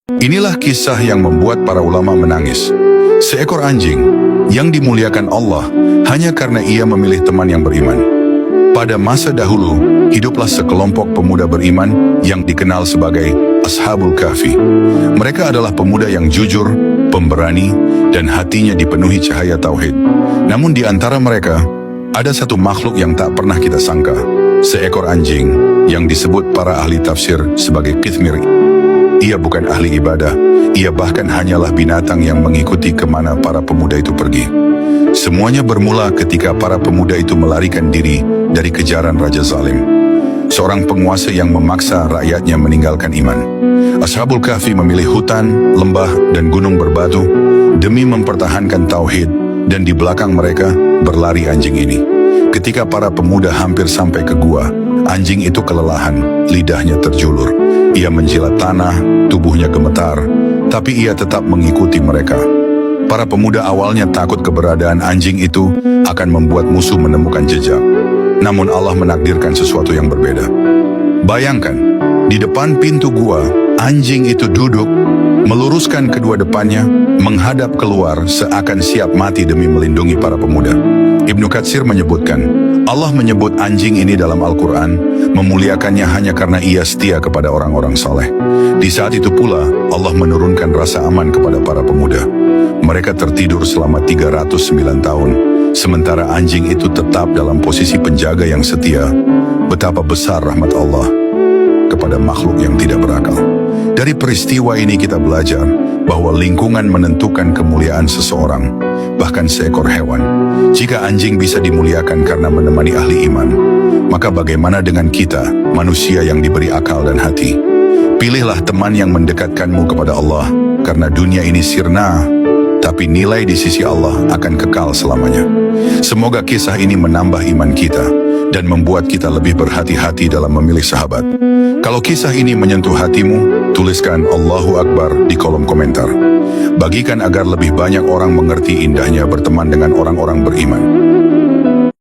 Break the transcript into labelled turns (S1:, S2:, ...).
S1: Inilah kisah yang membuat para ulama menangis. Seekor anjing yang dimuliakan Allah hanya karena ia memilih teman yang beriman. Pada masa dahulu, hiduplah sekelompok pemuda beriman yang dikenal sebagai Ashabul Kahfi. Mereka adalah pemuda yang jujur, pemberani, dan hatinya dipenuhi cahaya tauhid. Namun di antara mereka, ada satu makhluk yang tak pernah kita sangka. Seekor anjing yang disebut para ahli tafsir sebagai Qithmir. Ia bukan ahli ibadah, ia bahkan hanyalah binatang yang mengikuti kemana para pemuda itu pergi. Semuanya bermula ketika para pemuda itu melarikan diri dari kejaran Raja Zalim, seorang penguasa yang memaksa rakyatnya meninggalkan iman. Ashabul Kahfi memilih hutan, lembah, dan gunung berbatu demi mempertahankan tauhid, dan di belakang mereka berlari anjing ini. Ketika para pemuda hampir sampai ke gua, anjing itu kelelahan, lidahnya terjulur. Ia menjilat tanah, tubuhnya gemetar, tapi ia tetap mengikuti mereka. Para pemuda awalnya takut keberadaan anjing itu akan membuat musuh menemukan jejak. Namun Allah menakdirkan sesuatu yang berbeda. Bayangkan, di depan pintu gua, anjing itu duduk, meluruskan kedua depannya, menghadap keluar seakan siap mati demi melindungi para pemuda. Ibnu Katsir menyebutkan, Allah menyebut anjing ini dalam Al-Quran, memuliakannya hanya karena ia setia kepada orang-orang saleh. Di saat itu pula, Allah menurunkan rasa aman kepada para pemuda. Mereka tertidur selama 309 tahun, sementara anjing itu tetap dalam posisi penjaga yang setia. Betapa besar rahmat Allah kepada makhluk yang tidak berakal. Dari peristiwa ini kita belajar bahwa lingkungan menentukan kemuliaan seseorang, bahkan seekor hewan. Jika anjing bisa dimuliakan karena menemani ahli iman, maka bagaimana dengan kita, manusia yang diberi akal dan hati? Pilihlah teman yang mendekatkanmu kepada Allah, karena dunia ini sirna, tapi nilai di sisi Allah akan kekal selamanya. Semoga kisah ini menambah iman kita dan membuat kita lebih berhati-hati dalam memilih sahabat. Kalau kisah ini menyentuh hatimu, tuliskan Allahu Akbar di kolom komentar. Bagikan agar lebih banyak orang mengerti indahnya berteman dengan orang-orang beriman.